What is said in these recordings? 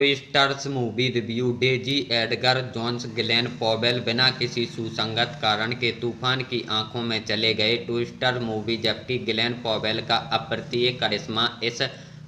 Twisters movie review. Daisy Edgar Jones Glen Powell बिना किसी सुसंगत कारण के तूफान की आंखों में चले गए। Twister movie. जबकि ग्लेन पॉवेल का अप्रतिम करिश्मा इस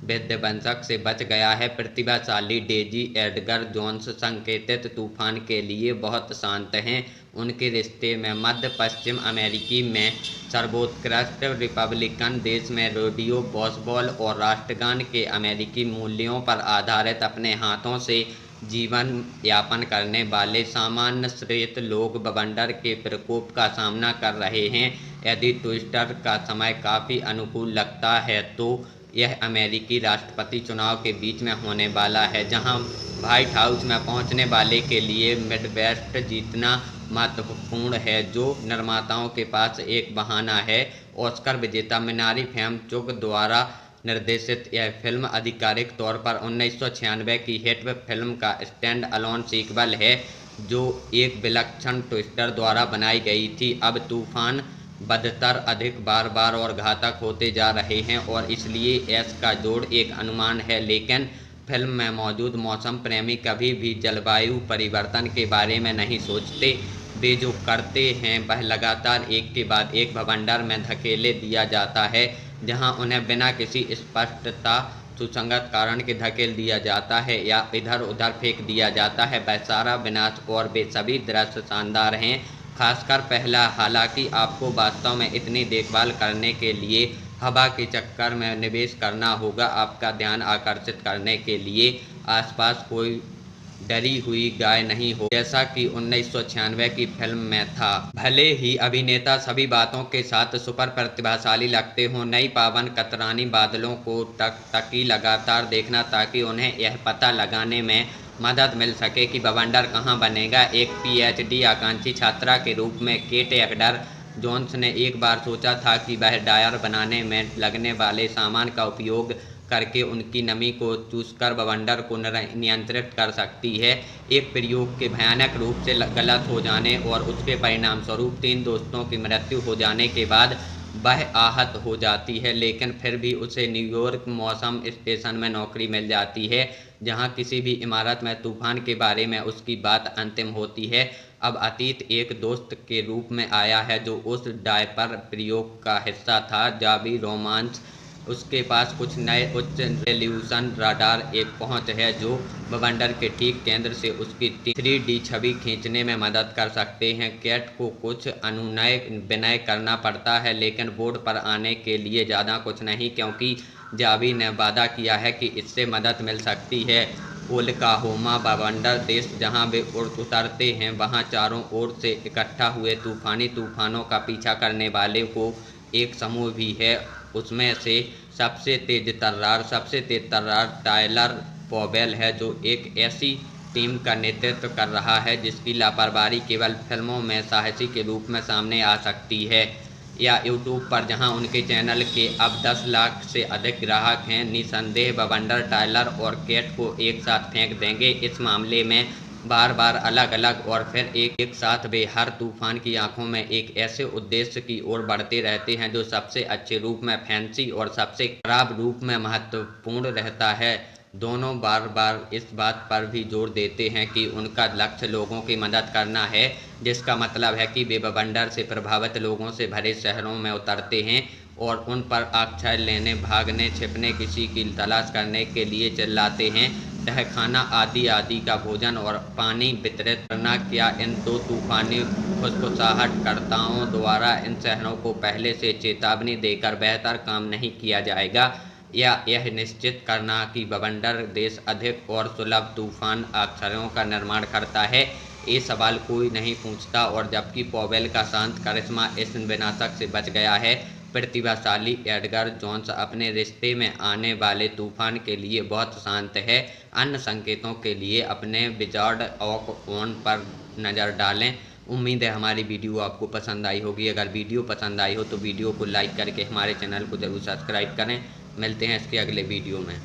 विध्वंसक से बच गया है। प्रतिभाशाली डेजी एडगर जोन्स संकेतित तूफान के लिए बहुत शांत हैं। उनके रिश्ते में मध्य पश्चिम अमेरिकी में सर्वोत्कृष्ट रिपब्लिकन देश में रेडियो बेसबॉल और राष्ट्रगान के अमेरिकी मूल्यों पर आधारित अपने हाथों से जीवन यापन करने वाले सामान्य श्रेष्ठ लोग बवंडर के प्रकोप का सामना कर रहे हैं। यदि ट्विस्टर का समय काफ़ी अनुकूल लगता है तो यह अमेरिकी राष्ट्रपति चुनाव के बीच में होने वाला है, जहां व्हाइट हाउस में पहुंचने वाले के लिए मिडवेस्ट जीतना महत्वपूर्ण है, जो निर्माताओं के पास एक बहाना है। ऑस्कर विजेता मिनारी फेम-चुग द्वारा निर्देशित यह फिल्म आधिकारिक तौर पर 1996 की हिट फिल्म का स्टैंड अलोन सीक्वल है, जो एक विलक्षण ट्विस्टर द्वारा बनाई गई थी। अब तूफान बदतर अधिक बार और घातक होते जा रहे हैं और इसलिए एस का जोड़ एक अनुमान है, लेकिन फिल्म में मौजूद मौसम प्रेमी कभी भी जलवायु परिवर्तन के बारे में नहीं सोचते। वे जो करते हैं वह लगातार एक के बाद एक बवंडर में धकेले दिया जाता है, जहां उन्हें बिना किसी स्पष्टता सुसंगत कारण के धकेल दिया जाता है या इधर उधर फेंक दिया जाता है। वह सारा विनाश और वे सभी दृश्य शानदार हैं, खासकर पहला। हालांकि आपको वास्तव में इतनी देखभाल करने के लिए हवा के चक्कर में निवेश करना होगा। आपका ध्यान आकर्षित करने के लिए आसपास कोई डरी हुई गाय नहीं हो, जैसा कि 1996 की फिल्म में था। भले ही अभिनेता सभी बातों के साथ सुपर प्रतिभाशाली लगते हों, नई पावन कतरानी बादलों को टकटकी लगातार देखना ताकि उन्हें यह पता लगाने में मदद मिल सके कि बवंडर कहां बनेगा। एक पीएचडी आकांक्षी छात्रा के रूप में केट एडगर जोन्स ने एक बार सोचा था कि वह डायर बनाने में लगने वाले सामान का उपयोग करके उनकी नमी को चूसकर बवंडर को नियंत्रित कर सकती है। एक प्रयोग के भयानक रूप से गलत हो जाने और उसके परिणाम स्वरूप 3 दोस्तों की मृत्यु हो जाने के बाद वह आहत हो जाती है, लेकिन फिर भी उसे न्यूयॉर्क मौसम स्टेशन में नौकरी मिल जाती है, जहां किसी भी इमारत में तूफान के बारे में उसकी बात अंतिम होती है। अब अतीत एक दोस्त के रूप में आया है जो उस डायपर प्रयोग का हिस्सा था। Javi romance. उसके पास कुछ नए उच्च रेजोल्यूशन राडार एक पहुंच है जो बवंडर के ठीक केंद्र से उसकी 3D छवि खींचने में मदद कर सकते हैं। कैट को कुछ अनुनय विनय करना पड़ता है, लेकिन बोर्ड पर आने के लिए ज़्यादा कुछ नहीं, क्योंकि जावी ने वादा किया है कि इससे मदद मिल सकती है। ओक्लाहोमा बवंडर देश जहां वे उतरते हैं, वहां चारों ओर से इकट्ठा हुए तूफानी तूफानों का पीछा करने वाले को एक समूह भी है। उसमें से सबसे तेज तर्रार टायलर पॉवेल है, जो एक ऐसी टीम का नेतृत्व कर रहा है जिसकी लापरवाही केवल फिल्मों में साहसी के रूप में सामने आ सकती है, या यूट्यूब पर, जहां उनके चैनल के अब 10 लाख से अधिक ग्राहक हैं। निसंदेह बवंडर टायलर और कैट को एक साथ फेंक देंगे। इस मामले में बार अलग अलग और फिर एक साथ वे हर तूफान की आंखों में एक ऐसे उद्देश्य की ओर बढ़ते रहते हैं जो सबसे अच्छे रूप में फैंसी और सबसे खराब रूप में महत्वपूर्ण रहता है। दोनों बार इस बात पर भी जोर देते हैं कि उनका लक्ष्य लोगों की मदद करना है, जिसका मतलब है कि वे बवंडर से प्रभावित लोगों से भरे शहरों में उतरते हैं और उन पर आश्रय लेने, भागने, छिपने, किसी की तलाश करने के लिए चिल्लाते हैं। तहखाना आदि का भोजन और पानी वितरित करना। क्या इन 2 तूफानी फुसफुसाहटकर्ताओं द्वारा इन शहरों को पहले से चेतावनी देकर बेहतर काम नहीं किया जाएगा, या यह निश्चित करना कि बवंडर देश अधिक और सुलभ तूफान आश्रयों का निर्माण करता है? ये सवाल कोई नहीं पूछता, और जबकि पॉवेल का शांत करिश्मा इस विनाशक से बच गया है, प्रतिभाशाली एडगर जोन्स अपने रिश्ते में आने वाले तूफान के लिए बहुत शांत है। अन्य संकेतों के लिए अपने विजार्ड ऑफ ओन पर नज़र डालें। उम्मीद है हमारी वीडियो आपको पसंद आई होगी। अगर वीडियो पसंद आई हो तो वीडियो को लाइक करके हमारे चैनल को ज़रूर सब्सक्राइब करें। मिलते हैं इसके अगले वीडियो में।